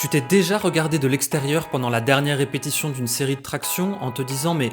Tu t'es déjà regardé de l'extérieur pendant la dernière répétition d'une série de tractions en te disant mais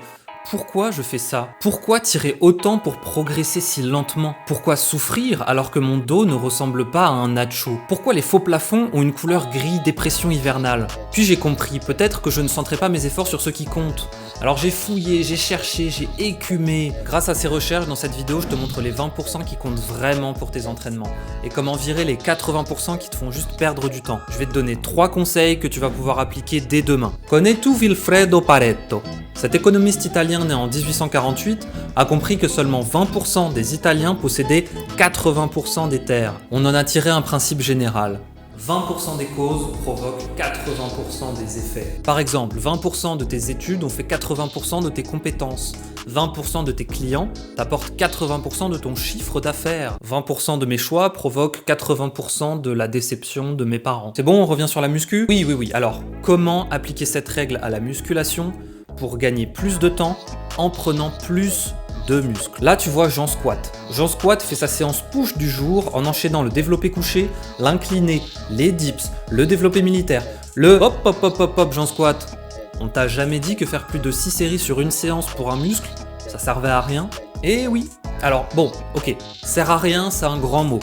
pourquoi je fais ça? Pourquoi tirer autant pour progresser si lentement? Pourquoi souffrir alors que mon dos ne ressemble pas à un nacho? Pourquoi les faux plafonds ont une couleur gris dépression hivernale? Puis j'ai compris, peut-être que je ne centrais pas mes efforts sur ce qui compte. Alors j'ai fouillé, j'ai cherché, j'ai écumé. Grâce à ces recherches, dans cette vidéo, je te montre les 20% qui comptent vraiment pour tes entraînements et comment virer les 80% qui te font juste perdre du temps. Je vais te donner 3 conseils que tu vas pouvoir appliquer dès demain. Connais-tu Vilfredo Pareto? Cet économiste italien né en 1848 a compris que seulement 20% des Italiens possédaient 80% des terres. On en a tiré un principe général. 20% des causes provoquent 80% des effets. Par exemple, 20% de tes études ont fait 80% de tes compétences. 20% de tes clients t'apportent 80% de ton chiffre d'affaires. 20% de mes choix provoquent 80% de la déception de mes parents. C'est bon, on revient sur la muscu? Oui. Alors, comment appliquer cette règle à la musculation pour gagner plus de temps en prenant plus de muscles? Là, tu vois Jean Squat. Jean Squat fait sa séance push du jour en enchaînant le développé couché, l'incliné, les dips, le développé militaire, le hop, Jean Squat. On t'a jamais dit que faire plus de 6 séries sur une séance pour un muscle, ça servait à rien? Eh oui. Alors bon, ok, sert à rien, c'est un grand mot.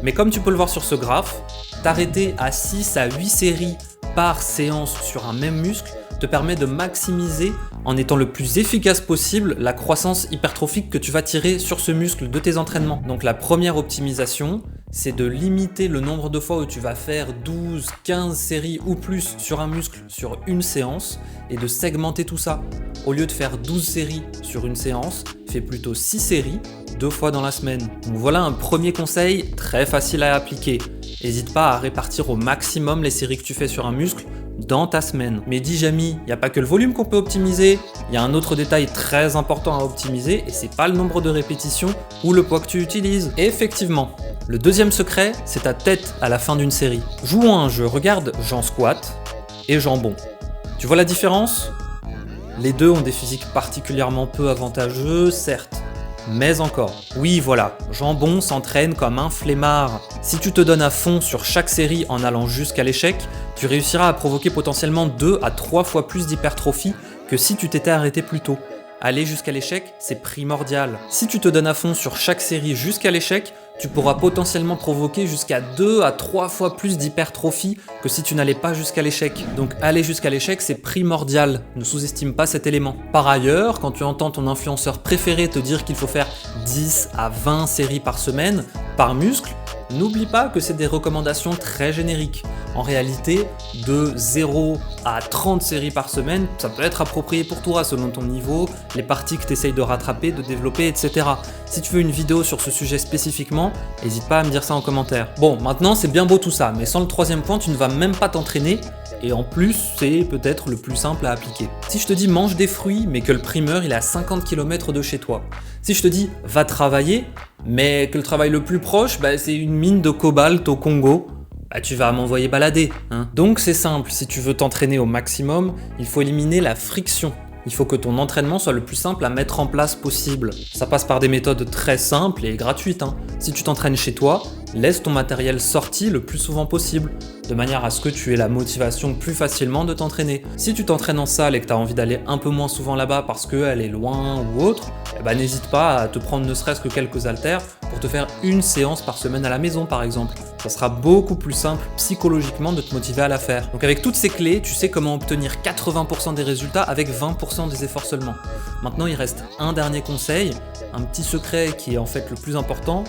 Mais comme tu peux le voir sur ce graphe, t'arrêter à 6 à 8 séries par séance sur un même muscle te permet de maximiser, en étant le plus efficace possible, la croissance hypertrophique que tu vas tirer sur ce muscle de tes entraînements. Donc la première optimisation, c'est de limiter le nombre de fois où tu vas faire 12, 15 séries ou plus sur un muscle sur une séance et de segmenter tout ça. Au lieu de faire 12 séries sur une séance, fais plutôt 6 séries 2 fois dans la semaine. Donc voilà un premier conseil très facile à appliquer. N'hésite pas à répartir au maximum les séries que tu fais sur un muscle dans ta semaine. Mais dis Jamy, il n'y a pas que le volume qu'on peut optimiser, il y a un autre détail très important à optimiser et c'est pas le nombre de répétitions ou le poids que tu utilises. Et effectivement, le deuxième secret, c'est ta tête à la fin d'une série. Joue à un jeu, regarde Jean Squat et Jambon. Tu vois la différence? Les deux ont des physiques particulièrement peu avantageux, certes. Mais encore, oui voilà, Jambon s'entraîne comme un flemmard. Si tu te donnes à fond sur chaque série en allant jusqu'à l'échec, tu réussiras à provoquer potentiellement 2 à 3 fois plus d'hypertrophie que si tu t'étais arrêté plus tôt. Aller jusqu'à l'échec, c'est primordial. Si tu te donnes à fond sur chaque série jusqu'à l'échec, tu pourras potentiellement provoquer jusqu'à 2 à 3 fois plus d'hypertrophie que si tu n'allais pas jusqu'à l'échec. Donc aller jusqu'à l'échec, c'est primordial. Ne sous-estime pas cet élément. Par ailleurs, quand tu entends ton influenceur préféré te dire qu'il faut faire 10 à 20 séries par semaine, par muscle, n'oublie pas que c'est des recommandations très génériques. En réalité, de 0 à 30 séries par semaine, ça peut être approprié pour toi selon ton niveau, les parties que tu essayes de rattraper, de développer, etc. Si tu veux une vidéo sur ce sujet spécifiquement, n'hésite pas à me dire ça en commentaire. Bon, maintenant c'est bien beau tout ça, mais sans le troisième point, tu ne vas même pas t'entraîner, et en plus, c'est peut-être le plus simple à appliquer. Si je te dis mange des fruits, mais que le primeur il est à 50 km de chez toi. Si je te dis va travailler, mais que le travail le plus proche, c'est une mine de cobalt au Congo, tu vas m'envoyer balader. Donc c'est simple, si tu veux t'entraîner au maximum, il faut éliminer la friction. Il faut que ton entraînement soit le plus simple à mettre en place possible. Ça passe par des méthodes très simples et gratuites. Si tu t'entraînes chez toi, laisse ton matériel sorti le plus souvent possible, de manière à ce que tu aies la motivation plus facilement de t'entraîner. Si tu t'entraînes en salle et que tu as envie d'aller un peu moins souvent là-bas parce qu'elle est loin ou autre, n'hésite pas à te prendre ne serait-ce que quelques haltères pour te faire une séance par semaine à la maison par exemple. Ça sera beaucoup plus simple psychologiquement de te motiver à la faire. Donc avec toutes ces clés, tu sais comment obtenir 80% des résultats avec 20% des efforts seulement. Maintenant il reste un dernier conseil, un petit secret qui est en fait le plus important.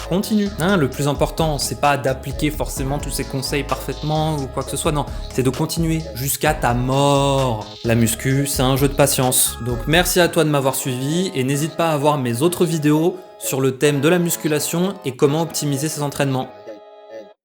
Continue. Le plus important, c'est pas d'appliquer forcément tous ces conseils parfaitement ou quoi que ce soit, non, c'est de continuer jusqu'à ta mort. La muscu, c'est un jeu de patience. Donc merci à toi de m'avoir suivi et n'hésite pas à voir mes autres vidéos sur le thème de la musculation et comment optimiser ses entraînements.